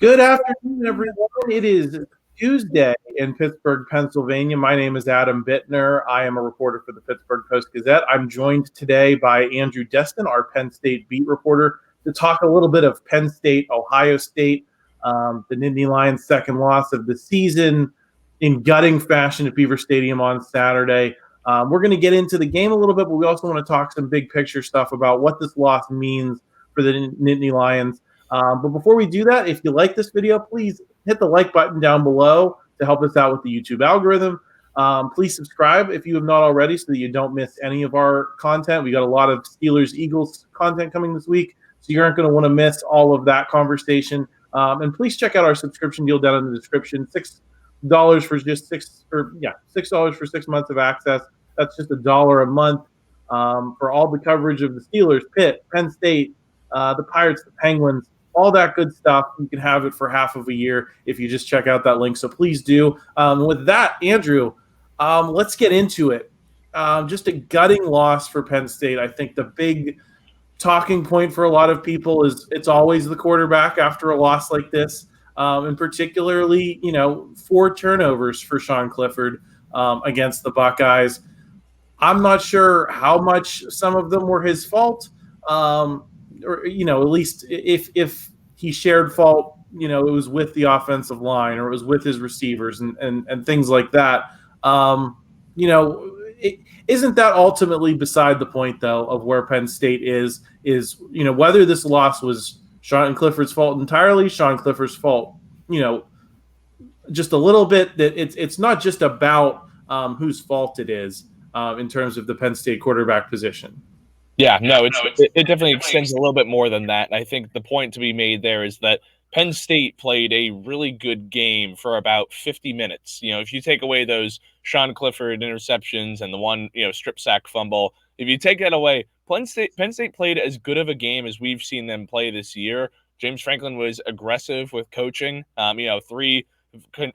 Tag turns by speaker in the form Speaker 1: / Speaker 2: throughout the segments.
Speaker 1: Good afternoon, everyone. It is Tuesday in Pittsburgh, Pennsylvania. My name is Adam Bittner. I am a reporter for the Pittsburgh Post-Gazette. I'm joined today by Andrew Destin, our Penn State beat reporter, to talk a little bit of Penn State, Ohio State, the Nittany Lions' second loss of the season in gutting fashion at Beaver Stadium on Saturday. We're going to get into the game a little bit, but we also want to talk some big picture stuff about what this loss means for the Nittany Lions. But before we do that, if you like this video, please hit the like button down below to help us out with the YouTube algorithm. Please subscribe if you have not already so that you don't miss any of our content. We got a lot of Steelers-Eagles content coming this week, so you aren't going to want to miss all of that conversation. And please check out our subscription deal down in the description. $6 for just $6 for 6 months of access. That's just $1 a month for all the coverage of the Steelers, Pitt, Penn State, the Pirates, the Penguins, all that good stuff. You can have it for half of a year if you just check out that link. So please do. With that, Andrew, let's get into it. Just a gutting loss for Penn State. I think the big talking point for a lot of people is it's always the quarterback after a loss like this. And particularly, 4 turnovers for Sean Clifford against the Buckeyes. I'm not sure how much some of them were his fault. Or at least if he shared fault, it was with the offensive line or it was with his receivers and things like that. Isn't that ultimately beside the point, though, of where Penn State is whether this loss was Sean Clifford's fault entirely, Sean Clifford's fault, just a little bit, that it's not just about whose fault it is in terms of the Penn State quarterback position.
Speaker 2: Yeah, no, it definitely extends a little bit more than that. I think the point to be made there is that Penn State played a really good game for about 50 minutes. If you take away those Sean Clifford interceptions and the one, strip sack fumble, if you take that away, Penn State played as good of a game as we've seen them play this year. James Franklin was aggressive with coaching. 3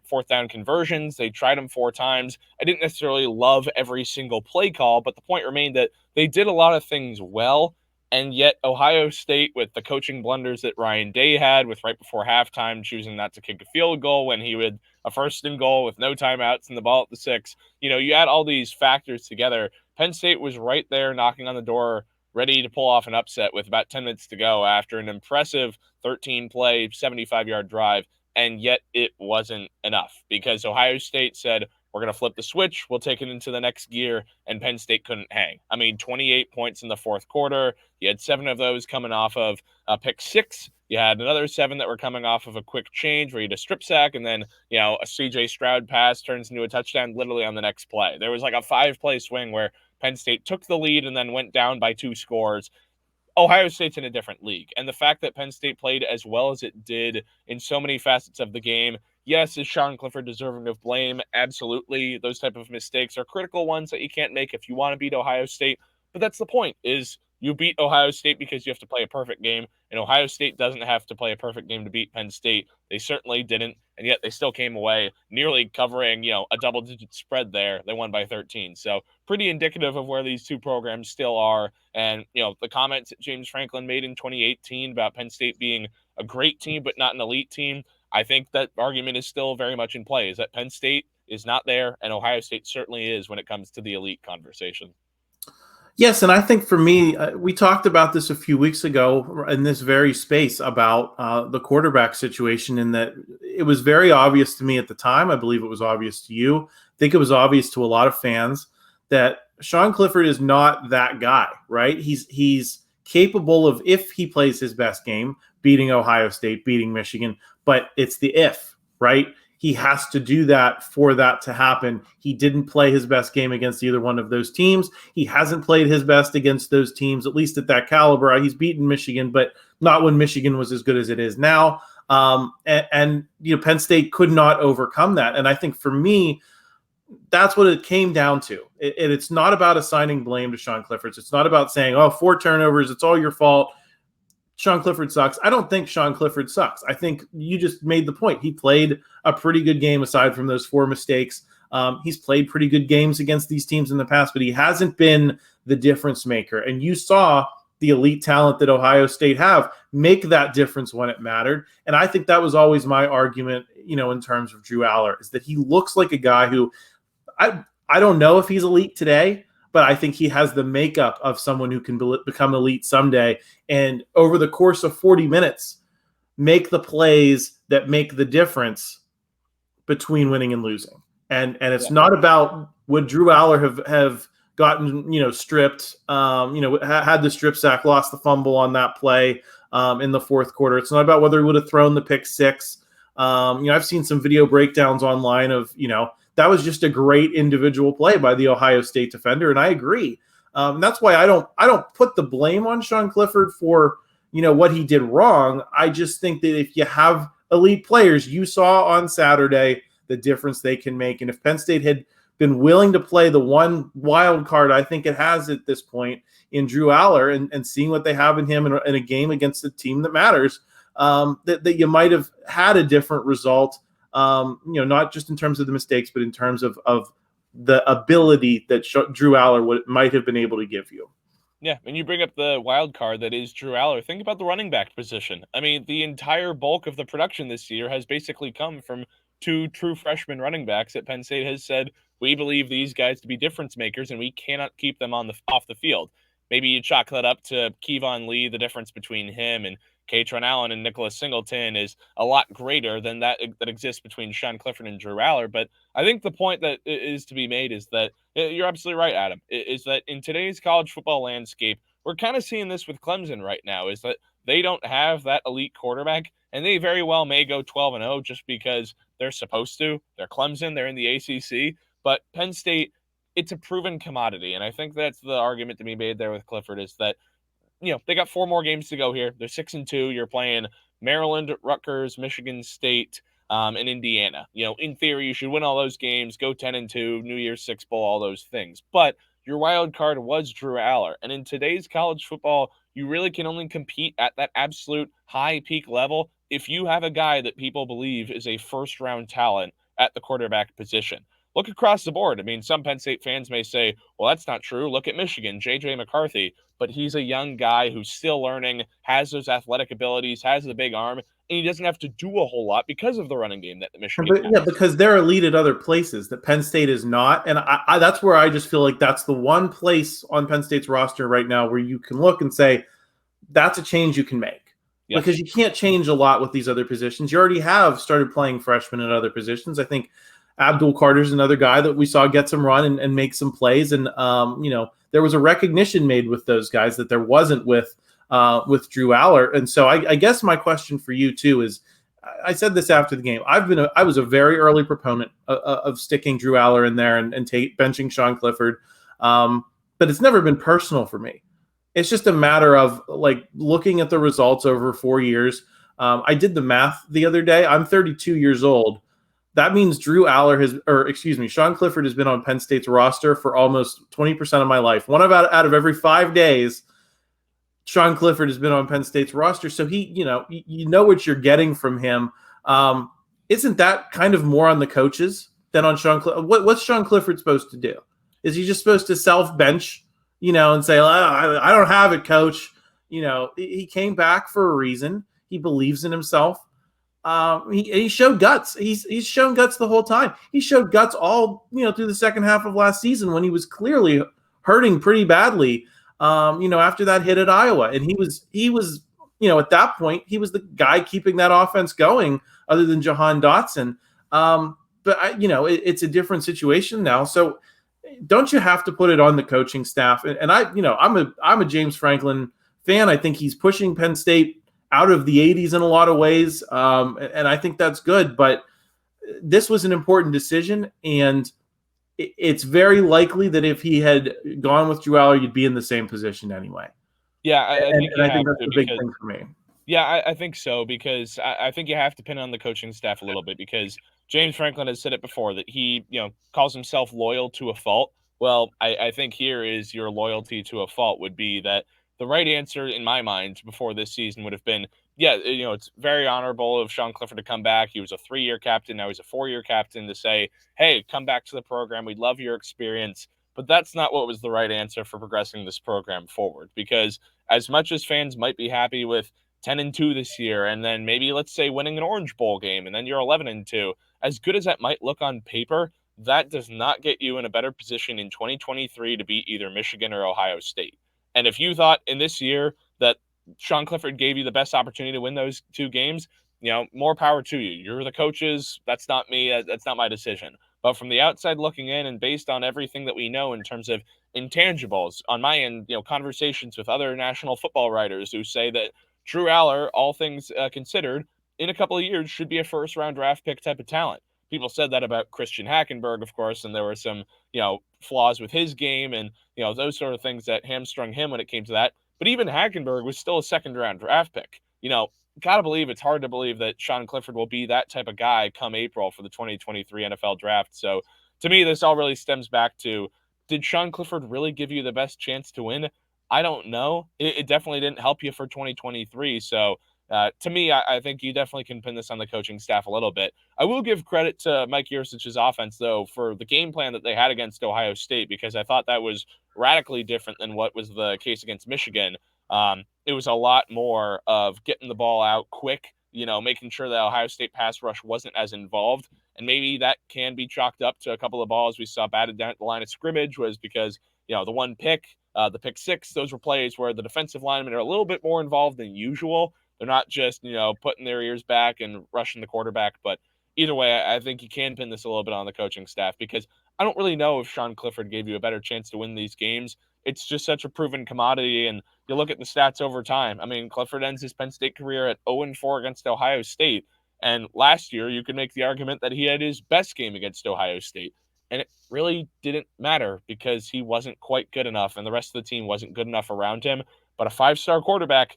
Speaker 2: fourth down conversions. They tried them 4 times. I didn't necessarily love every single play call, but the point remained that they did a lot of things well. And yet Ohio State, with the coaching blunders that Ryan Day had, with right before halftime choosing not to kick a field goal when he would a 1st and goal with no timeouts and the ball at the 6, you add all these factors together. Penn State was right there knocking on the door, ready to pull off an upset with about 10 minutes to go after an impressive 13-play, 75-yard drive. And yet it wasn't enough because Ohio State said, we're going to flip the switch. We'll take it into the next gear. And Penn State couldn't hang. 28 points in the 4th quarter. You had 7 of those coming off of a pick 6. You had another 7 that were coming off of a quick change where you had a strip sack. And then, a CJ Stroud pass turns into a touchdown literally on the next play. There was like a 5-play swing where Penn State took the lead and then went down by 2 scores. Ohio State's in a different league. And the fact that Penn State played as well as it did in so many facets of the game, yes, is Sean Clifford deserving of blame? Absolutely. Those type of mistakes are critical ones that you can't make if you want to beat Ohio State. But that's the point, is you beat Ohio State because you have to play a perfect game. And Ohio State doesn't have to play a perfect game to beat Penn State. They certainly didn't. And yet they still came away nearly covering, a double-digit spread there. They won by 13. So pretty indicative of where these two programs still are. And, the comments that James Franklin made in 2018 about Penn State being a great team but not an elite team, I think that argument is still very much in play, is that Penn State is not there, and Ohio State certainly is when it comes to the elite conversation.
Speaker 1: Yes, and I think for me, we talked about this a few weeks ago in this very space about the quarterback situation, in that it was very obvious to me at the time. I believe it was obvious to you. I think it was obvious to a lot of fans that Sean Clifford is not that guy, right? He's capable of, if he plays his best game, beating Ohio State, beating Michigan, but it's the if, right? He has to do that for that to happen. He didn't play his best game against either one of those teams. He hasn't played his best against those teams, at least at that caliber. He's beaten Michigan, but not when Michigan was as good as it is now. Penn State could not overcome that. And I think for me, that's what it came down to. It's not about assigning blame to Sean Clifford. It's not about saying, 4 turnovers, it's all your fault. Sean Clifford sucks. I don't think Sean Clifford sucks. I think you just made the point. He played a pretty good game aside from those 4 mistakes. He's played pretty good games against these teams in the past, but he hasn't been the difference maker. And you saw the elite talent that Ohio State have, make that difference when it mattered. And I think that was always my argument, in terms of Drew Aller, is that he looks like a guy who I don't know if he's elite today, but I think he has the makeup of someone who can become elite someday. And over the course of 40 minutes, make the plays that make the difference between winning and losing. And it's not about would Drew Aller have gotten, stripped, had the strip sack, lost the fumble on that play in the fourth quarter. It's not about whether he would have thrown the pick six. I've seen some video breakdowns online of, that was just a great individual play by the Ohio State defender. And I agree. That's why I don't put the blame on Sean Clifford for, what he did wrong. I just think that if you have elite players, you saw on Saturday the difference they can make. And if Penn State had been willing to play the one wild card I think it has at this point in Drew Aller and seeing what they have in him in a game against a team that matters, that you might have had a different result, not just in terms of the mistakes, but in terms of the ability that Drew Aller might have been able to give you.
Speaker 2: Yeah, and you bring up the wild card that is Drew Aller. Think about the running back position. I mean, the entire bulk of the production this year has basically come from two true freshman running backs that Penn State has said, we believe these guys to be difference makers, and we cannot keep them off the field. Maybe you chalk that up to Kevon Lee. The difference between him and Katron Allen and Nicholas Singleton is a lot greater than that exists between Sean Clifford and Drew Aller. But I think the point that is to be made is that you're absolutely right, Adam, is that in today's college football landscape, we're kind of seeing this with Clemson right now, is that they don't have that elite quarterback, and they very well may go 12-0 just because they're supposed to. They're Clemson, they're in the ACC, but Penn State, it's a proven commodity, and I think that's the argument to be made there with Clifford is that, they got 4 more games to go here. They're 6-2. You're playing Maryland, Rutgers, Michigan State, and Indiana. In theory, you should win all those games, go 10-2, New Year's Six Bowl, all those things. But your wild card was Drew Aller, and in today's college football, you really can only compete at that absolute high peak level if you have a guy that people believe is a first-round talent at the quarterback position. Look across the board. I mean, some Penn State fans may say, well, that's not true. Look at Michigan, J.J. McCarthy. But he's a young guy who's still learning, has those athletic abilities, has the big arm, and he doesn't have to do a whole lot because of the running game that the Michigan has.
Speaker 1: Yeah, because they're elite at other places that Penn State is not. And I that's where I just feel like that's the one place on Penn State's roster right now where you can look and say, that's a change you can make. Yes. Because you can't change a lot with these other positions. You already have started playing freshmen at other positions. I think Abdul Carter's another guy that we saw get some run and make some plays. And, there was a recognition made with those guys that there wasn't with Drew Aller. And so I guess my question for you too is, I said this after the game. I was a very early proponent of sticking Drew Aller in there and benching Sean Clifford. But it's never been personal for me. It's just a matter of like looking at the results over 4 years. I did the math the other day. I'm 32 years old. That means Sean Clifford has been on Penn State's roster for almost 20% of my life. Out of every 5 days, Sean Clifford has been on Penn State's roster. So he, you know what you're getting from him. Isn't that kind of more on the coaches than on Sean Clifford? What's Sean Clifford supposed to do? Is he just supposed to self-bench, and say, I don't have it, coach? He came back for a reason. He believes in himself. He showed guts. He's shown guts the whole time. He showed guts all, through the second half of last season when he was clearly hurting pretty badly, after that hit at Iowa. And he was, at that point, he was the guy keeping that offense going other than Jahan Dotson. But it's a different situation now. So don't you have to put it on the coaching staff? And I'm a James Franklin fan. I think he's pushing Penn State out of the 80s in a lot of ways. And I think that's good, but this was an important decision. And it's very likely that if he had gone with Drew Aller, you'd be in the same position anyway.
Speaker 2: Yeah. I think
Speaker 1: that's the big thing for me.
Speaker 2: Yeah, I think so, because I think you have to pin on the coaching staff a little bit, because James Franklin has said it before that he, calls himself loyal to a fault. Well, I think here is your loyalty to a fault would be that the right answer in my mind before this season would have been, it's very honorable of Sean Clifford to come back. He was a 3-year captain. Now he's a 4-year captain, to say, hey, come back to the program. We'd love your experience. but that's not what was the right answer for progressing this program forward. Because as much as fans might be happy with 10-2 this year, and then maybe let's say winning an Orange Bowl game, and then you're 11-2, as good as that might look on paper, that does not get you in a better position in 2023 to beat either Michigan or Ohio State. And if you thought in this year that Sean Clifford gave you the best opportunity to win those two games, more power to you. You're the coaches. That's not me. That's not my decision. But from the outside looking in, and based on everything that we know in terms of intangibles, on my end, conversations with other national football writers who say that Drew Aller, all things considered, in a couple of years should be a first-round draft pick type of talent. People said that about Christian Hackenberg, of course, and there were some, flaws with his game and, those sort of things that hamstrung him when it came to that. But even Hackenberg was still a second-round draft pick. Got to believe it's hard to believe that Sean Clifford will be that type of guy come April for the 2023 NFL draft. So to me, this all really stems back to, did Sean Clifford really give you the best chance to win? I don't know. It definitely didn't help you for 2023. So to me, I think you definitely can pin this on the coaching staff a little bit. I will give credit to Mike Yurcich's offense, though, for the game plan that they had against Ohio State, because I thought that was radically different than what was the case against Michigan. It was a lot more of getting the ball out quick, making sure that Ohio State pass rush wasn't as involved. And maybe that can be chalked up to a couple of balls we saw batted down at the line of scrimmage was because, the one pick, the pick six, those were plays where the defensive linemen are a little bit more involved than usual. They're not just, putting their ears back and rushing the quarterback. But either way, I think you can pin this a little bit on the coaching staff, because I don't really know if Sean Clifford gave you a better chance to win these games. It's just such a proven commodity, and you look at the stats over time. I mean, Clifford ends his Penn State career at 0-4 against Ohio State, and last year you could make the argument that he had his best game against Ohio State, and it really didn't matter because he wasn't quite good enough, and the rest of the team wasn't good enough around him. But a five-star quarterback,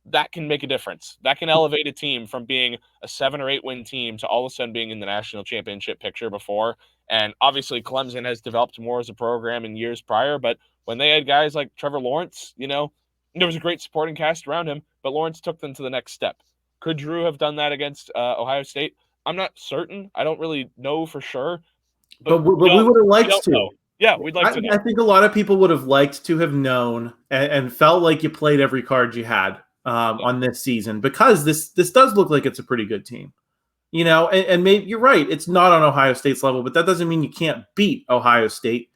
Speaker 2: that can make a difference. That can elevate a team from being a 7 or 8 win team to all of a sudden being in the national championship picture before. And obviously Clemson has developed more as a program in years prior, but when they had guys like Trevor Lawrence, there was a great supporting cast around him, but Lawrence took them to the next step. Could Drew have done that against Ohio State? I'm not certain. I don't really know for sure.
Speaker 1: But we would have liked to.
Speaker 2: Know. Yeah, we'd like to know.
Speaker 1: I think a lot of people would have liked to have known and felt like you played every card you had on this season, because this does look like it's a pretty good team. And maybe you're right. It's not on Ohio State's level, but that doesn't mean you can't beat Ohio State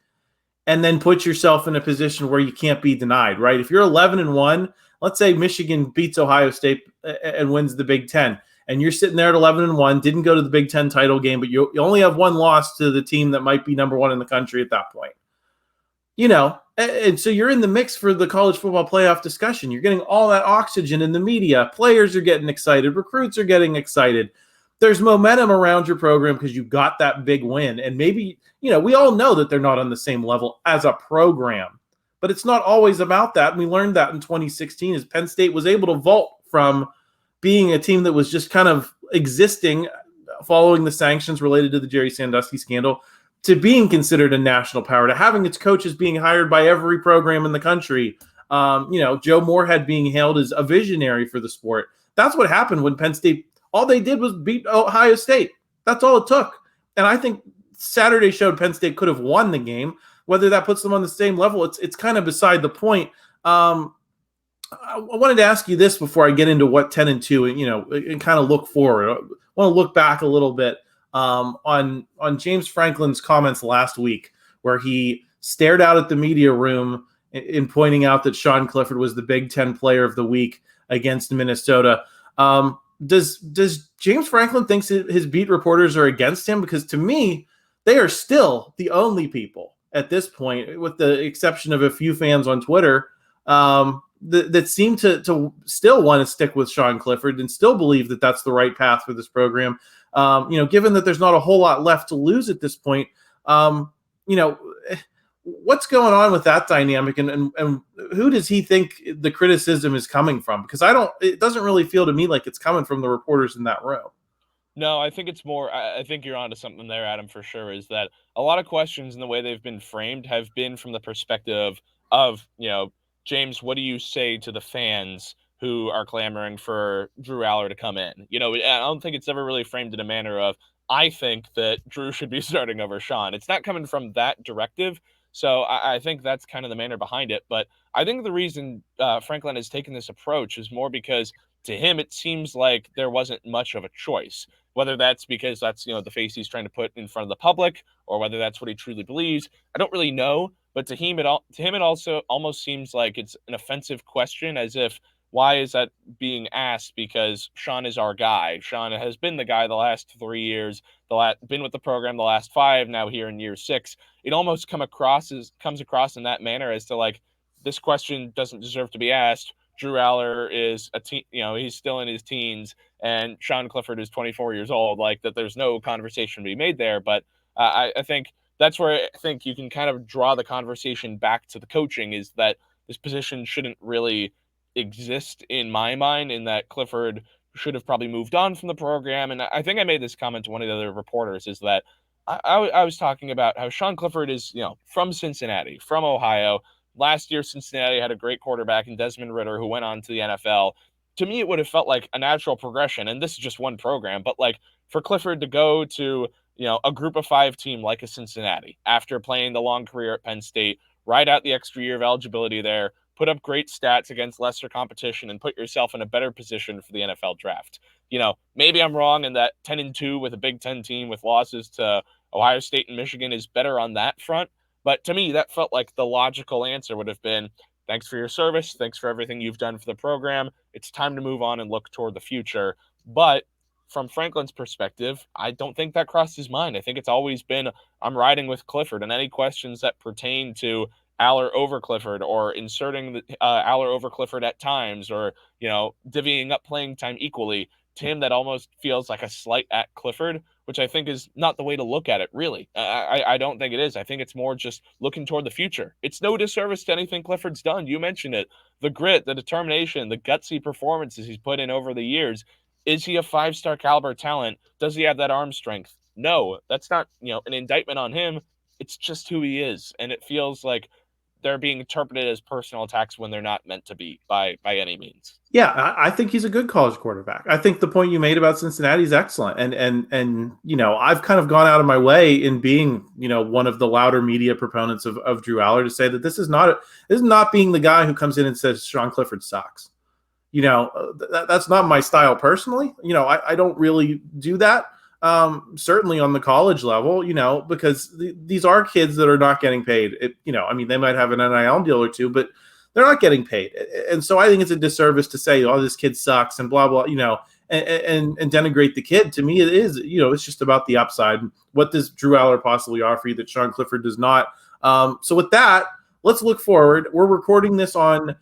Speaker 1: and then put yourself in a position where you can't be denied, right? If you're 11-1, let's say Michigan beats Ohio State and wins the Big Ten, and you're sitting there at 11-1, didn't go to the Big Ten title game, but you only have one loss to the team that might be number one in the country at that point. And so you're in the mix for the college football playoff discussion. You're getting all that oxygen in the media. Players are getting excited. Recruits are getting excited. There's momentum around your program because you got that big win. And maybe, we all know that they're not on the same level as a program, but it's not always about that. And we learned that in 2016 as Penn State was able to vault from being a team that was just kind of existing following the sanctions related to the Jerry Sandusky scandal to being considered a national power, to having its coaches being hired by every program in the country. Joe Moorhead being hailed as a visionary for the sport. That's what happened when Penn State, all they did was beat Ohio State. That's all it took. And I think Saturday showed Penn State could have won the game. Whether that puts them on the same level, it's kind of beside the point. I wanted to ask you this before I get into what 10-2 and kind of look forward. I want to look back a little bit on James Franklin's comments last week, where he stared out at the media room in pointing out that Sean Clifford was the Big Ten Player of the Week against Minnesota. Does James Franklin think his beat reporters are against him? Because to me, they are still the only people at this point, with the exception of a few fans on Twitter, that seem to still want to stick with Sean Clifford and still believe that that's the right path for this program. Given that there's not a whole lot left to lose at this point, what's going on with that dynamic, and who does he think the criticism is coming from? Because it doesn't really feel to me like it's coming from the reporters in that room.
Speaker 2: No, I think it's more, I think you're onto something there, Adam, for sure, is that a lot of questions in the way they've been framed have been from the perspective of, James, what do you say to the fans who are clamoring for Drew Aller to come in? I don't think it's ever really framed in a manner of, I think that Drew should be starting over Sean. It's not coming from that directive So I think that's kind of the manner behind it. But I think the reason Franklin has taken this approach is more because to him, it seems like there wasn't much of a choice. Whether that's because that's the face he's trying to put in front of the public, or whether that's what he truly believes, I don't really know. But to him, it also almost seems like it's an offensive question, as if why is that being asked? Because Sean is our guy. Sean has been the guy the last 3 years, been with the program the last 5, now here in year 6. It almost comes across in that manner as to like this question doesn't deserve to be asked. Drew Aller is he's still in his teens, and Sean Clifford is 24 years old. Like that, there's no conversation to be made there. But I think that's where I think you can kind of draw the conversation back to the coaching, is that this position shouldn't really exist in my mind, in that Clifford should have probably moved on from the program. And I think I made this comment to one of the other reporters, is that I was talking about how Sean Clifford is, from Cincinnati, from Ohio. Last year, Cincinnati had a great quarterback in Desmond Ridder, who went on to the NFL. To me, it would have felt like a natural progression, and this is just one program, but like for Clifford to go to, a group of 5 team like a Cincinnati after playing the long career at Penn State, ride out the extra year of eligibility there, put up great stats against lesser competition, and put yourself in a better position for the NFL draft. Maybe I'm wrong in that 10-2 with a Big Ten team with losses to Ohio State and Michigan is better on that front. But to me, that felt like the logical answer would have been, thanks for your service. Thanks for everything you've done for the program. It's time to move on and look toward the future. But from Franklin's perspective, I don't think that crossed his mind. I think it's always been, I'm riding with Clifford, and any questions that pertain to Aller over Clifford, or inserting the Aller over Clifford at times, or divvying up playing time equally, to him that almost feels like a slight at Clifford, which I think is not the way to look at it, really. I don't think it is. I think it's more just looking toward the future. It's no disservice to anything Clifford's done. You mentioned it. The grit, the determination, the gutsy performances he's put in over the years. Is he a 5-star caliber talent? Does he have that arm strength? No, that's not, an indictment on him. It's just who he is. And it feels like they're being interpreted as personal attacks when they're not meant to be by any means.
Speaker 1: Yeah, I think he's a good college quarterback. I think the point you made about Cincinnati is excellent. And I've kind of gone out of my way in being, one of the louder media proponents of Drew Aller to say that this is not being the guy who comes in and says Sean Clifford sucks. That's not my style personally. I don't really do that. Certainly on the college level, because these are kids that are not getting paid. They might have an NIL deal or two, but they're not getting paid. And so I think it's a disservice to say, oh, this kid sucks and blah, blah, and denigrate the kid. To me, it is, it's just about the upside. What does Drew Aller possibly offer you that Sean Clifford does not? So with that, let's look forward. We're recording this on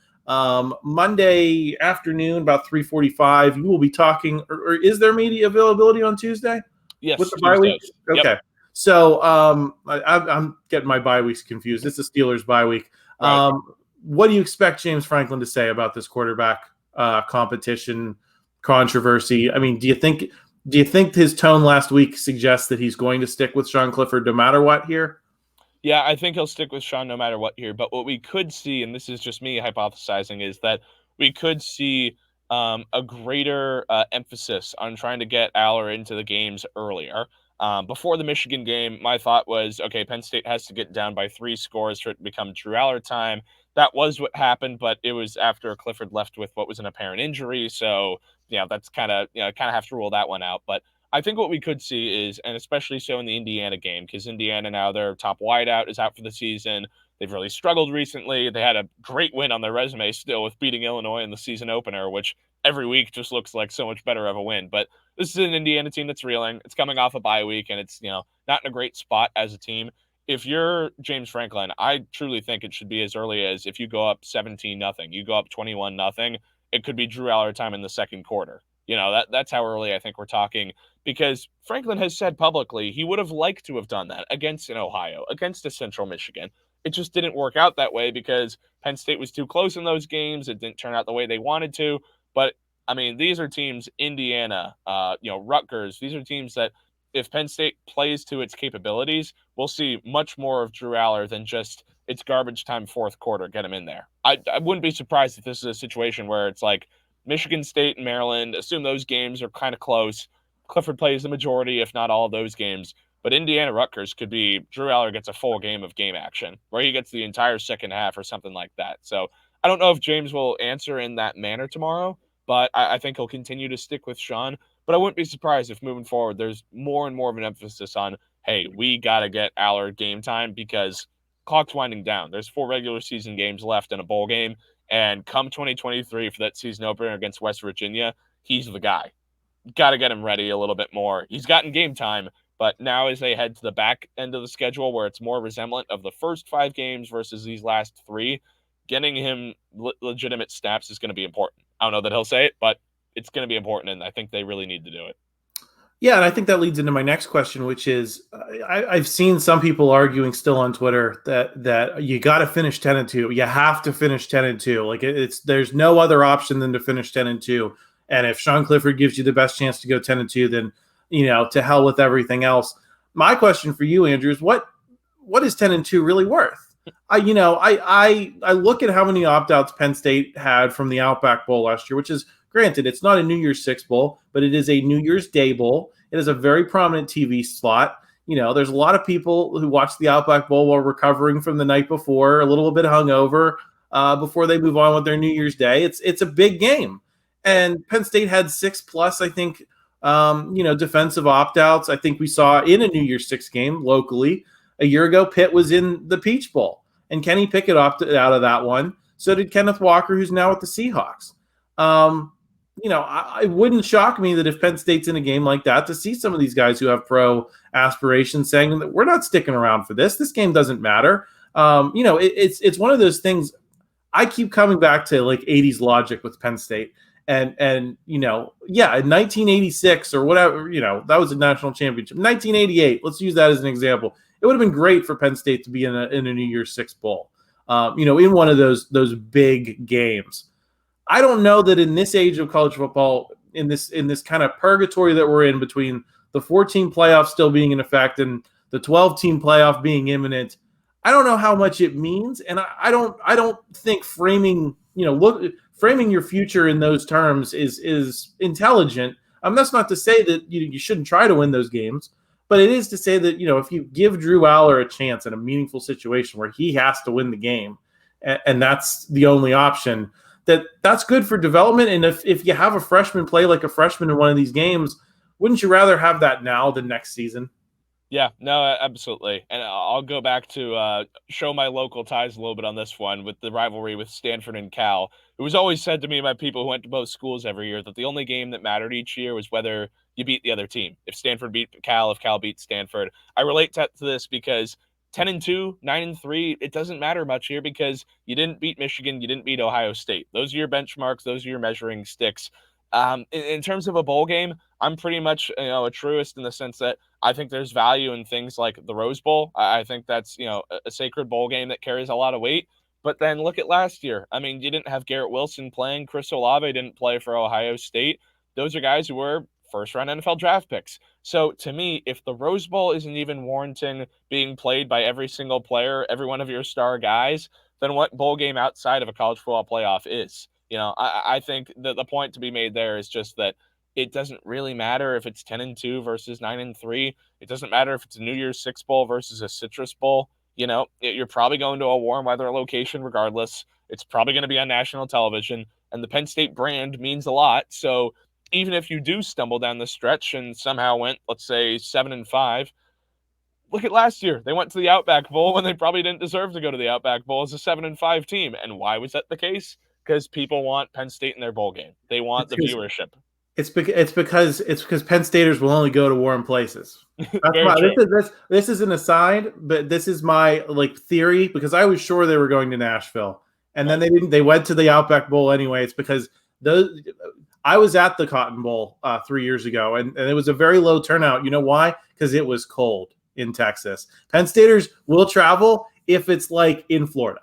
Speaker 1: Monday afternoon, about 3:45. You will be talking, or is there media availability on Tuesday?
Speaker 2: Yes,
Speaker 1: with the bye week. Okay,
Speaker 2: yep.
Speaker 1: So I'm getting my bye weeks confused. It's the Steelers bye week.
Speaker 2: Right.
Speaker 1: What do you expect James Franklin to say about this quarterback competition controversy? I mean, do you think his tone last week suggests that he's going to stick with Sean Clifford no matter what here?
Speaker 2: Yeah, I think he'll stick with Sean no matter what here. But what we could see, and this is just me hypothesizing, is that we could see a greater emphasis on trying to get Aller into the games earlier. Before the Michigan game, my thought was, okay, Penn State has to get down by 3 scores for it to become Drew Aller time. That was what happened, but it was after Clifford left with what was an apparent injury. So, that's kind of have to rule that one out. But I think what we could see is, and especially so in the Indiana game, because Indiana now, their top wideout is out for the season. They've really struggled recently. They had a great win on their resume still with beating Illinois in the season opener, which every week just looks like so much better of a win. But this is an Indiana team that's reeling. It's coming off a bye week, and it's, not in a great spot as a team. If you're James Franklin, I truly think it should be as early as if you go up 17-0, you go up 21-0, it could be Drew Aller time in the second quarter. That's how early I think we're talking, because Franklin has said publicly he would have liked to have done that against an Ohio, against a Central Michigan. It just didn't work out that way because Penn State was too close in those games. It didn't turn out the way they wanted to. But, these are teams, Indiana, Rutgers, these are teams that if Penn State plays to its capabilities, we'll see much more of Drew Aller than just it's garbage time fourth quarter, get him in there. I wouldn't be surprised if this is a situation where it's like Michigan State and Maryland, assume those games are kind of close. Clifford plays the majority, if not all of those games. But Indiana Rutgers could be Drew Aller gets a full game of game action where he gets the entire second half or something like that. So I don't know if James will answer in that manner tomorrow, but I think he'll continue to stick with Sean. But I wouldn't be surprised if moving forward, there's more and more of an emphasis on, hey, we got to get Aller game time because clock's winding down. There's 4 regular season games left in a bowl game. And come 2023 for that season opener against West Virginia, he's the guy. Got to get him ready a little bit more. He's gotten game time, but now as they head to the back end of the schedule where it's more resemblant of the first 5 games versus these last 3, getting him legitimate snaps is going to be important. I don't know that he'll say it, but it's going to be important, and I think they really need to do it.
Speaker 1: Yeah, and I think that leads into my next question, which is I've seen some people arguing still on Twitter that you got to finish 10-2. You have to finish 10-2. Like there's no other option than to finish 10-2. And if Sean Clifford gives you the best chance to go 10-2, then to hell with everything else. My question for you, Andrew, is what is 10-2 really worth? I look at how many opt-outs Penn State had from the Outback Bowl last year, which is, granted, it's not a New Year's Six bowl, but it is a New Year's Day bowl. It is a very prominent TV slot. There's a lot of people who watch the Outback Bowl while recovering from the night before, a little bit hungover, before they move on with their New Year's Day. It's a big game. And Penn State had 6+, I think, defensive opt-outs. I think we saw in a New Year's Six game locally a year ago, Pitt was in the Peach Bowl, and Kenny Pickett opted out of that one. So did Kenneth Walker, who's now with the Seahawks. It wouldn't shock me that if Penn State's in a game like that, to see some of these guys who have pro aspirations saying that we're not sticking around for this. This game doesn't matter. It's one of those things. I keep coming back to like 80s logic with Penn State. And in 1986 or whatever, that was a national championship. 1988, let's use that as an example. It would have been great for Penn State to be in a New Year's Six bowl, in one of those big games. I don't know that in this age of college football, in this kind of purgatory that we're in between the 14 playoff still being in effect and the 12-team playoff being imminent, I don't know how much it means, and I don't think framing your future in those terms is intelligent. That's not to say that you shouldn't try to win those games, but it is to say that if you give Drew Aller a chance in a meaningful situation where he has to win the game, and that's the only option, that's good for development. And if you have a freshman play like a freshman in one of these games, wouldn't you rather have that now than next season?
Speaker 2: Yeah, no, absolutely. And I'll go back to show my local ties a little bit on this one with the rivalry with Stanford and Cal. It was always said to me by people who went to both schools every year that the only game that mattered each year was whether you beat the other team. If Stanford beat Cal, if Cal beat Stanford. I relate to this because 10-2, 9-3, it doesn't matter much here because you didn't beat Michigan, you didn't beat Ohio State. Those are your benchmarks, those are your measuring sticks. In terms of a bowl game, I'm pretty much a truist in the sense that I think there's value in things like the Rose Bowl. I think that's a sacred bowl game that carries a lot of weight. But then look at last year. I mean, you didn't have Garrett Wilson playing. Chris Olave didn't play for Ohio State. Those are guys who were first-round NFL draft picks. So to me, if the Rose Bowl isn't even warranting being played by every single player, every one of your star guys, then what bowl game outside of a college football playoff is? I think that the point to be made there is just that it doesn't really matter if it's 10-2 versus 9-3. It doesn't matter if it's a New Year's Six Bowl versus a Citrus Bowl. You're probably going to a warm weather location regardless. It's probably going to be on national television, and the Penn State brand means a lot. So even if you do stumble down the stretch and somehow went, let's say, 7-5, look at last year. They went to the Outback Bowl when they probably didn't deserve to go to the Outback Bowl as a 7-5 team. And why was that the case? Because people want Penn State in their bowl game. They want the viewership. It's
Speaker 1: because Penn Staters will only go to warm places. This is an aside, but this is my theory because I was sure they were going to Nashville, and then they didn't. They went to the Outback Bowl anyway. It's because I was at the Cotton Bowl 3 years ago, and it was a very low turnout. You know why? Because it was cold in Texas. Penn Staters will travel if it's like in Florida.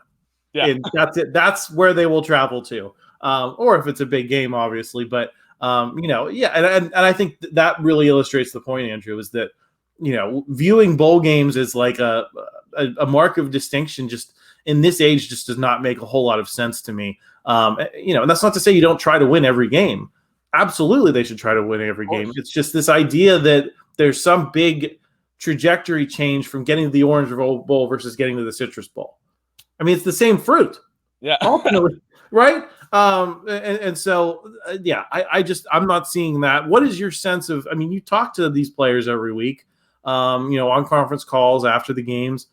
Speaker 1: Yeah, and that's it. That's where they will travel to, or if it's a big game, obviously. But and I think that really illustrates the point, Andrew, is that viewing bowl games as like a mark of distinction just in this age just does not make a whole lot of sense to me. And that's not to say you don't try to win every game. Absolutely, they should try to win every game. It's just this idea that there's some big trajectory change from getting to the Orange Bowl versus getting to the Citrus Bowl? I mean, it's the same fruit.
Speaker 2: Yeah.
Speaker 1: Ultimately, right? So, I'm not seeing that. What is your sense of, I mean, you talk to these players every week, on conference calls after the games.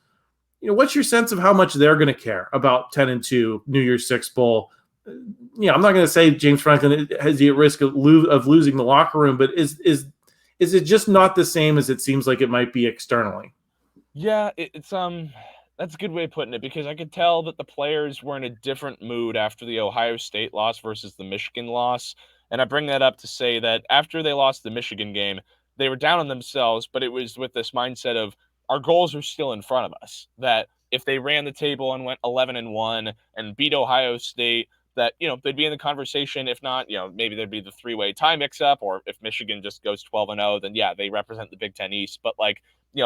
Speaker 1: What's your sense of how much they're going to care about 10-2 New Year's Six Bowl? I'm not going to say James Franklin has the risk of losing the locker room, but is it just not the same as it seems like it might be externally?
Speaker 2: Yeah, it's that's a good way of putting it, because I could tell that the players were in a different mood after the Ohio State loss versus the Michigan loss. And I bring that up to say that after they lost the Michigan game, they were down on themselves, but it was with this mindset of our goals are still in front of us. That if they ran the table and went 11-1 and beat Ohio State, that, they'd be in the conversation. If not, maybe there'd be the three-way tie mix-up, or if Michigan just goes 12-0, then yeah, they represent the Big Ten East. But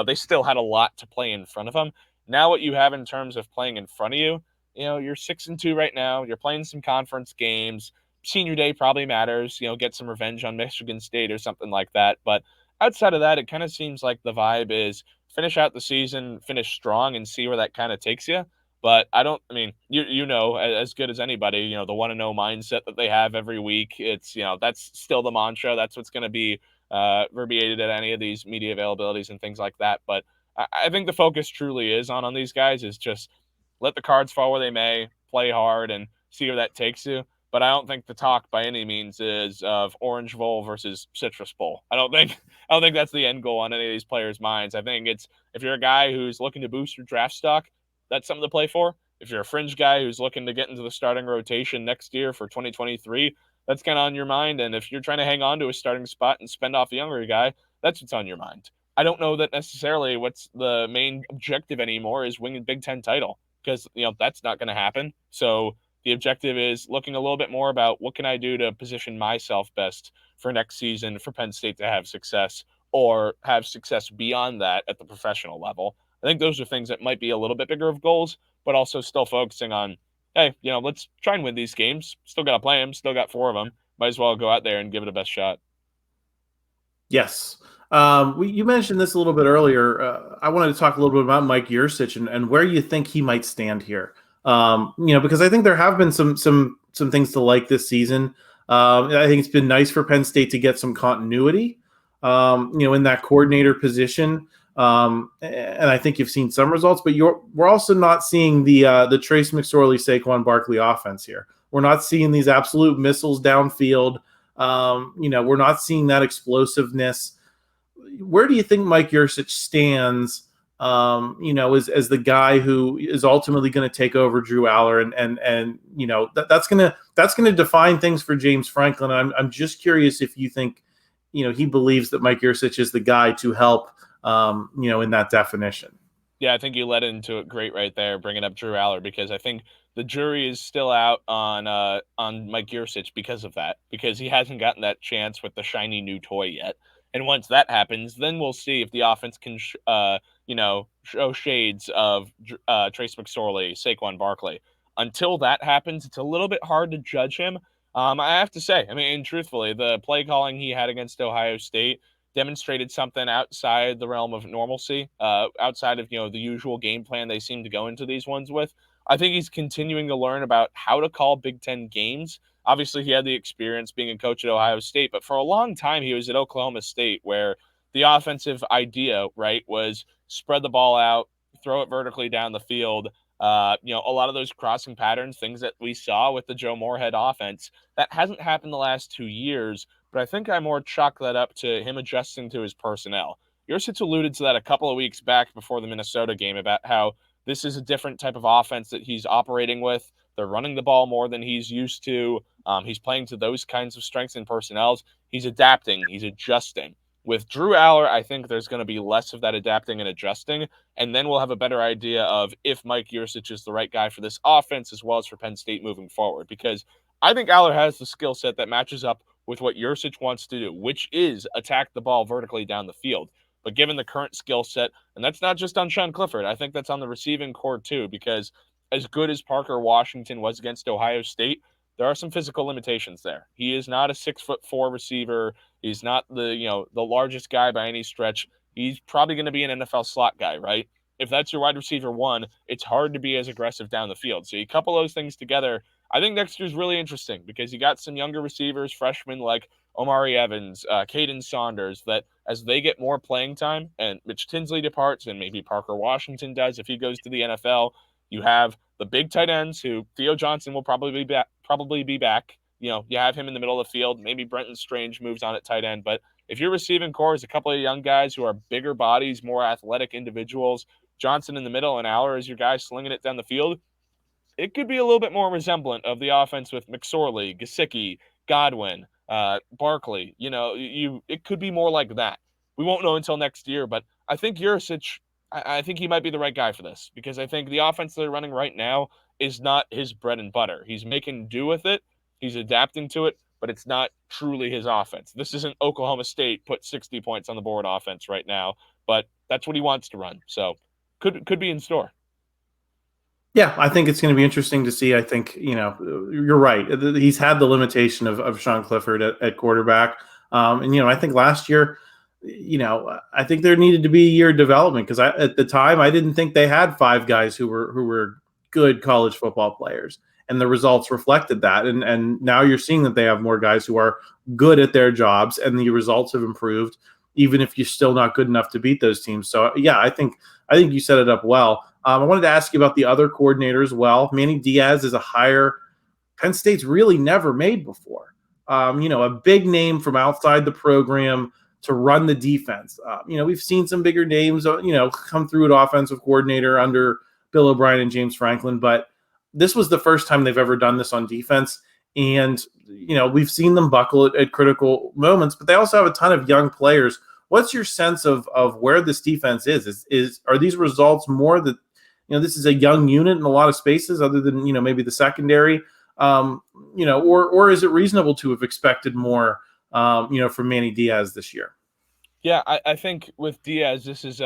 Speaker 2: they still had a lot to play in front of them. Now what you have in terms of playing in front of you, you're 6-2 right now. You're playing some conference games. Senior day probably matters. Get some revenge on Michigan State or something like that. But outside of that, it kind of seems like the vibe is finish out the season, finish strong, and see where that kind of takes you. But as good as anybody, the 1-0 mindset that they have every week, it's, that's still the mantra. That's what's going to be verbiated at any of these media availabilities and things like that. But I think the focus truly is on these guys is just let the cards fall where they may, play hard, and see where that takes you. But I don't think the talk by any means is of Orange Bowl versus Citrus Bowl. I don't think that's the end goal on any of these players' minds. I think it's, if you're a guy who's looking to boost your draft stock, that's something to play for. If you're a fringe guy who's looking to get into the starting rotation next year for 2023, that's kind of on your mind. And if you're trying to hang on to a starting spot and spend off a younger guy, that's what's on your mind. I don't know that necessarily what's the main objective anymore is winning the Big Ten title, because, that's not going to happen. So the objective is looking a little bit more about what can I do to position myself best for next season for Penn State to have success, or have success beyond that at the professional level. I think those are things that might be a little bit bigger of goals, but also still focusing on, hey, let's try and win these games. Still got to play them. Still got 4 of them. Might as well go out there and give it a best shot.
Speaker 1: Yes. You mentioned this a little bit earlier. I wanted to talk a little bit about Mike Yurcich and where you think he might stand here. Because I think there have been some things to like this season. I think it's been nice for Penn State to get some continuity, in that coordinator position. And I think you've seen some results, but we're also not seeing the Trace McSorley, Saquon Barkley offense here. We're not seeing these absolute missiles downfield. We're not seeing that explosiveness. Where do you think Mike Yurcich stands, as the guy who is ultimately going to take over Drew Aller, and that's going to define things for James Franklin. I'm just curious if you think, he believes that Mike Yurcich is the guy to help, in that definition.
Speaker 2: Yeah, I think you led into it great right there, bringing up Drew Aller, because I think the jury is still out on Mike Yurcich because of that, because he hasn't gotten that chance with the shiny new toy yet. And once that happens, then we'll see if the offense can, show shades of Trace McSorley, Saquon Barkley. Until that happens, it's a little bit hard to judge him. I have to say, truthfully, the play calling he had against Ohio State demonstrated something outside the realm of normalcy, outside of, the usual game plan they seem to go into these ones with. I think he's continuing to learn about how to call Big Ten games. Obviously, he had the experience being a coach at Ohio State, but for a long time, he was at Oklahoma State, where the offensive idea, right, was spread the ball out, throw it vertically down the field. A lot of those crossing patterns, things that we saw with the Joe Moorhead offense, that hasn't happened the last 2 years, but I think I more chalk that up to him adjusting to his personnel. Yurcich alluded to that a couple of weeks back before the Minnesota game about how this is a different type of offense that he's operating with. They're running the ball more than he's used to. He's playing to those kinds of strengths and personnels. He's adapting. He's adjusting. With Drew Aller, I think there's going to be less of that adapting and adjusting, and then we'll have a better idea of if Mike Yurcich is the right guy for this offense as well as for Penn State moving forward, because I think Aller has the skill set that matches up with what Yurcich wants to do, which is attack the ball vertically down the field. But given the current skill set, and that's not just on Sean Clifford, I think that's on the receiving core too, because as good as Parker Washington was against Ohio State, there are some physical limitations there. He is not a 6'4" receiver. He's not the largest guy by any stretch. he's probably going to be an NFL slot guy, right? If that's your wide receiver one, it's hard to be as aggressive down the field. So you couple those things together, I think next year's really interesting because you got some younger receivers, freshmen like Omari Evans, Caden Saunders, that as they get more playing time and Mitch Tinsley departs and maybe Parker Washington does if he goes to the NFL, you have the big tight ends who Theo Johnson will probably be back. You have him in the middle of the field. Maybe Brenton Strange moves on at tight end. But if your receiving core is a couple of young guys who are bigger bodies, more athletic individuals, Johnson in the middle and Aller as your guy slinging it down the field, it could be a little bit more resemblant of the offense with McSorley, Gesicki, Godwin, Barkley. It could be more like that. We won't know until next year, but I think Yurcich, I think he might be the right guy for this because I think the offense they're running right now is not his bread and butter. He's making do with it. He's adapting to it, but it's not truly his offense. This isn't Oklahoma State put 60 points on the board offense right now, but that's what he wants to run. So could be in store.
Speaker 1: Yeah, I think it's going to be interesting to see. I think, you're right. He's had the limitation of Sean Clifford at quarterback. I think last year, I think there needed to be a year of development because at the time I didn't think they had 5 guys who were good college football players, and the results reflected that. And now you're seeing that they have more guys who are good at their jobs, and the results have improved, even if you're still not good enough to beat those teams. So yeah, I think you set it up well. I wanted to ask you about the other coordinator as well. Manny Diaz is a hire Penn State's really never made before. A big name from outside the program to run the defense. We've seen some bigger names, come through at offensive coordinator under Bill O'Brien and James Franklin, but this was the first time they've ever done this on defense. And, we've seen them buckle at critical moments, but they also have a ton of young players. What's your sense of where this defense is? Are these results more that, this is a young unit in a lot of spaces other than, maybe the secondary, or is it reasonable to have expected more, from Manny Diaz this year?
Speaker 2: Yeah, I think with Diaz, this is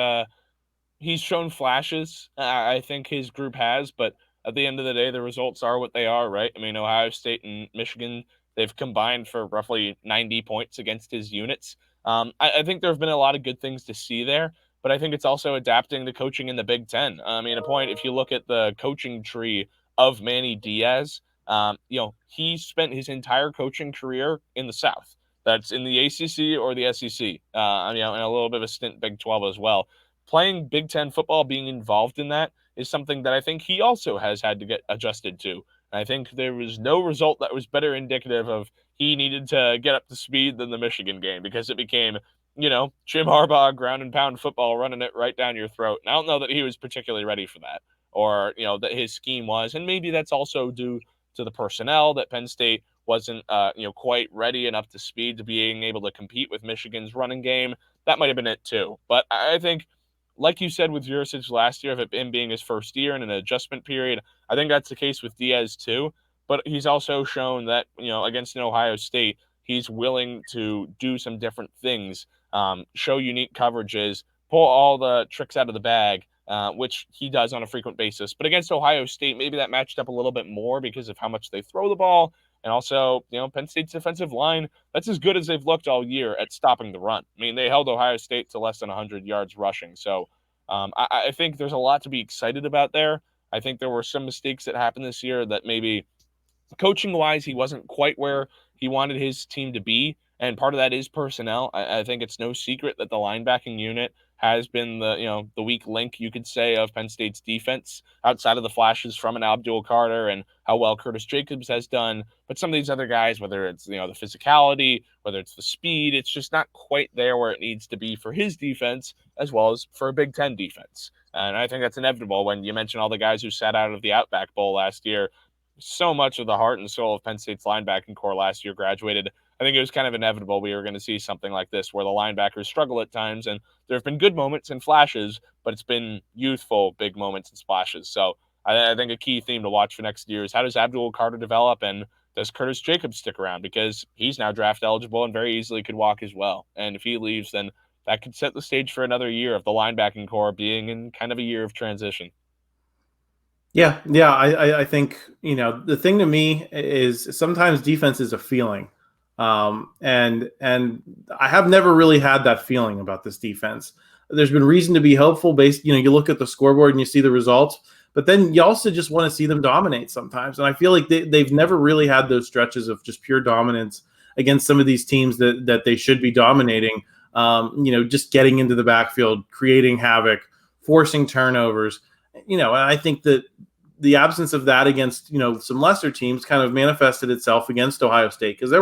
Speaker 2: he's shown flashes. I think his group has, but at the end of the day, the results are what they are, right? I mean, Ohio State and Michigan, they've combined for roughly 90 points against his units. I think there have been a lot of good things to see there, but I think it's also adapting the coaching in the Big Ten. If you look at the coaching tree of Manny Diaz, he spent his entire coaching career in the South. That's in the ACC or the SEC, and a little bit of a stint Big 12 as well. Playing Big Ten football, being involved in that is something that I think he also has had to get adjusted to. And I think there was no result that was better indicative of he needed to get up to speed than the Michigan game because it became, Jim Harbaugh ground and pound football running it right down your throat. And I don't know that he was particularly ready for that or, that his scheme was. And maybe that's also due to the personnel that Penn State wasn't, quite ready and up to speed to being able to compete with Michigan's running game. That might have been it too. But I think, like you said with Juricic last year, of it being his first year in an adjustment period, I think that's the case with Diaz too. But he's also shown that, against an Ohio State, he's willing to do some different things, show unique coverages, pull all the tricks out of the bag, which he does on a frequent basis. But against Ohio State, maybe that matched up a little bit more because of how much they throw the ball. And also, Penn State's defensive line, that's as good as they've looked all year at stopping the run. I mean, they held Ohio State to less than 100 yards rushing. So I think there's a lot to be excited about there. I think there were some mistakes that happened this year that maybe coaching-wise, he wasn't quite where he wanted his team to be, and part of that is personnel. I think it's no secret that the linebacking unit has been the weak link, you could say, of Penn State's defense, outside of the flashes from an Abdul Carter and how well Curtis Jacobs has done. But some of these other guys, whether it's the physicality, whether it's the speed, it's just not quite there where it needs to be for his defense as well as for a Big Ten defense. And I think that's inevitable when you mention all the guys who sat out of the Outback Bowl last year. So much of the heart and soul of Penn State's linebacking core last year graduated. I think it was kind of inevitable we were going to see something like this where the linebackers struggle at times, and there have been good moments and flashes, but it's been youthful big moments and splashes. So I think a key theme to watch for next year is how does Abdul Carter develop, and does Curtis Jacobs stick around, because he's now draft eligible and very easily could walk as well. And if he leaves, then that could set the stage for another year of the linebacking core being in kind of a year of transition.
Speaker 1: Yeah. I think, the thing to me is sometimes defense is a feeling. And I have never really had that feeling about this defense. there's been reason to be hopeful based, you look at the scoreboard and you see the results, but then you also just want to see them dominate sometimes. And I feel like they've never really had those stretches of just pure dominance against some of these teams that they should be dominating. Just getting into the backfield, creating havoc, forcing turnovers. And I think that the absence of that against, some lesser teams kind of manifested itself against Ohio State, because there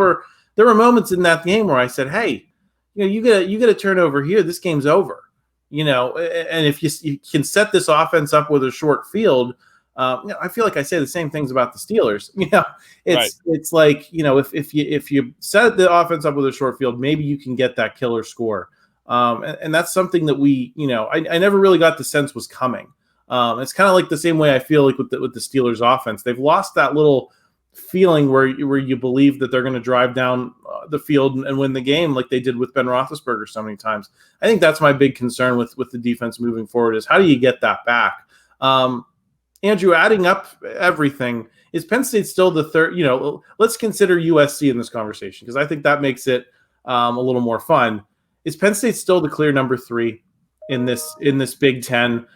Speaker 1: were moments in that game where I said, hey, you get a turnover here, this game's over. And if you can set this offense up with a short field, I feel like I say the same things about the Steelers. It's like, if you set the offense up with a short field, maybe you can get that killer score. And that's something that I never really got the sense was coming. It's kind of like the same way I feel like with the Steelers offense. They've lost that little feeling where you believe that they're going to drive down the field and win the game like they did with Ben Roethlisberger so many times. I think that's my big concern with the defense moving forward, is how do you get that back? Andrew, adding up everything, is Penn State still the third? Let's consider USC in this conversation, because I think that makes it a little more fun. Is Penn State still the clear number 3 in this Big Ten?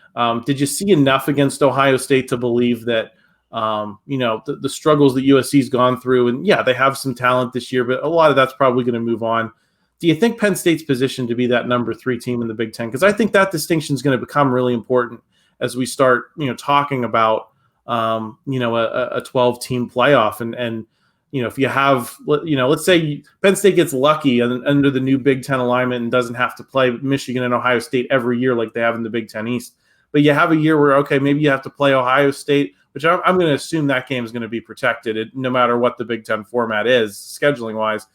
Speaker 1: Did you see enough against Ohio State to believe that the struggles that USC's gone through, and yeah, they have some talent this year, but a lot of that's probably going to move on. Do you think Penn State's positioned to be that number 3 team in the Big Ten? Because I think that distinction is going to become really important as we start, talking about, a 12-team playoff. And if you have, let's say Penn State gets lucky under the new Big Ten alignment and doesn't have to play Michigan and Ohio State every year like they have in the Big Ten East. But you have a year where, okay, maybe you have to play Ohio State, which I'm going to assume that game is going to be protected no matter what the Big Ten format is, scheduling-wise.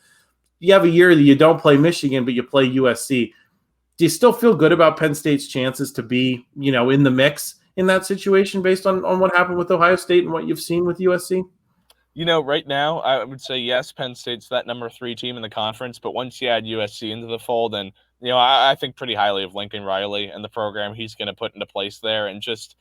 Speaker 1: You have a year that you don't play Michigan, but you play USC. Do you still feel good about Penn State's chances to be, in the mix in that situation based on what happened with Ohio State and what you've seen with USC?
Speaker 2: Right now, I would say yes, Penn State's that number 3 team in the conference. But once you add USC into the fold, then I think pretty highly of Lincoln Riley and the program he's going to put into place there. And just,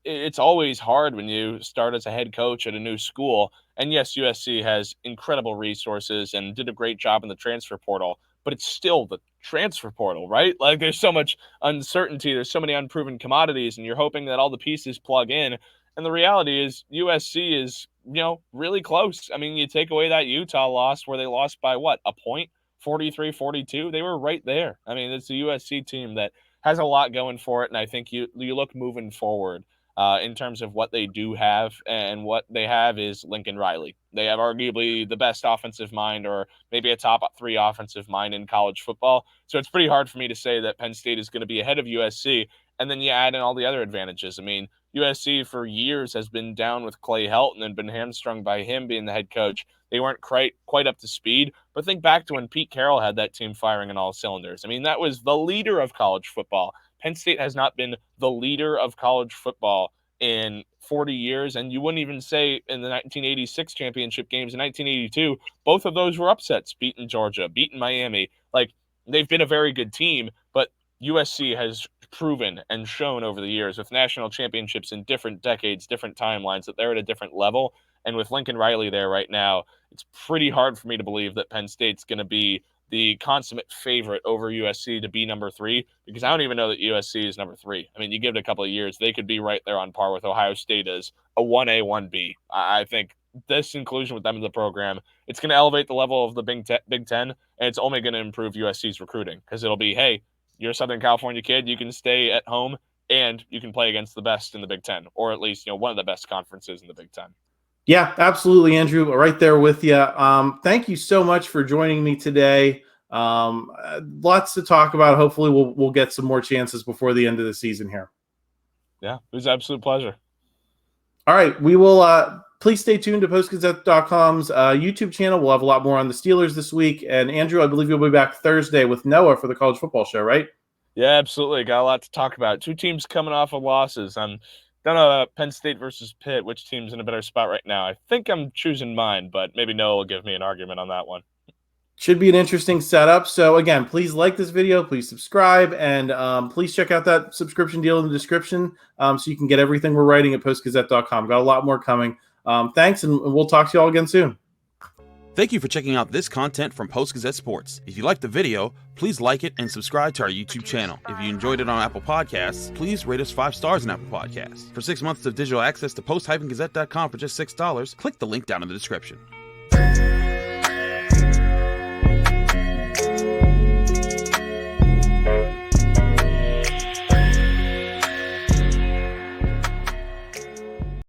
Speaker 2: it's always hard when you start as a head coach at a new school. And yes, USC has incredible resources and did a great job in the transfer portal, but it's still the transfer portal, right? Like, there's so much uncertainty. There's so many unproven commodities, and you're hoping that all the pieces plug in. And the reality is USC is, really close. I mean, you take away that Utah loss where they lost by a point, 43-42. They were right there. I mean, it's a USC team that has a lot going for it. And I think you look moving forward in terms of what they do have, and what they have is Lincoln Riley. They have arguably the best offensive mind, or maybe a top 3 offensive mind in college football. So it's pretty hard for me to say that Penn State is going to be ahead of USC. And then you add in all the other advantages. I mean, USC for years has been down with Clay Helton and been hamstrung by him being the head coach. They weren't quite up to speed. But think back to when Pete Carroll had that team firing on all cylinders. I mean, that was the leader of college football. Penn State has not been the leader of college football in 40 years. And you wouldn't even say in the 1986 championship games in 1982, both of those were upsets, beating Georgia, beating Miami. Like, they've been a very good team, but USC has proven and shown over the years with national championships in different decades, different timelines, that they're at a different level. And with Lincoln Riley there right now, it's pretty hard for me to believe that Penn State's going to be the consummate favorite over USC to be number 3, because I don't even know that USC is number 3. I mean, you give it a couple of years, they could be right there on par with Ohio State as a 1A, 1B. I think this inclusion with them in the program, it's going to elevate the level of the Big Ten, and it's only going to improve USC's recruiting, because it'll be, hey, you're a Southern California kid, you can stay at home and you can play against the best in the Big Ten, or at least, one of the best conferences in the Big Ten.
Speaker 1: Yeah, absolutely, Andrew. Right there with you. Thank you so much for joining me today. Lots to talk about. Hopefully we'll get some more chances before the end of the season here.
Speaker 2: Yeah, it was an absolute pleasure.
Speaker 1: All right, we will please stay tuned to Post-Gazette.com's YouTube channel. We'll have a lot more on the Steelers this week. And Andrew, I believe you'll be back Thursday with Noah for the college football show, right?
Speaker 2: Yeah, absolutely. Got a lot to talk about. 2 teams coming off of losses. Don't know Penn State versus Pitt. Which team's in a better spot right now? I think I'm choosing mine, but maybe Noah will give me an argument on that one.
Speaker 1: Should be an interesting setup. So again, please like this video, please subscribe, and please check out that subscription deal in the description so you can get everything we're writing at postgazette.com. Got a lot more coming. Thanks, and we'll talk to you all again soon.
Speaker 3: Thank you for checking out this content from Post-Gazette Sports. If you liked the video, please like it and subscribe to our YouTube channel. If you enjoyed it on Apple Podcasts, please rate us 5 stars on Apple Podcasts. For 6 months of digital access to post-gazette.com for just $6, click the link down in the description.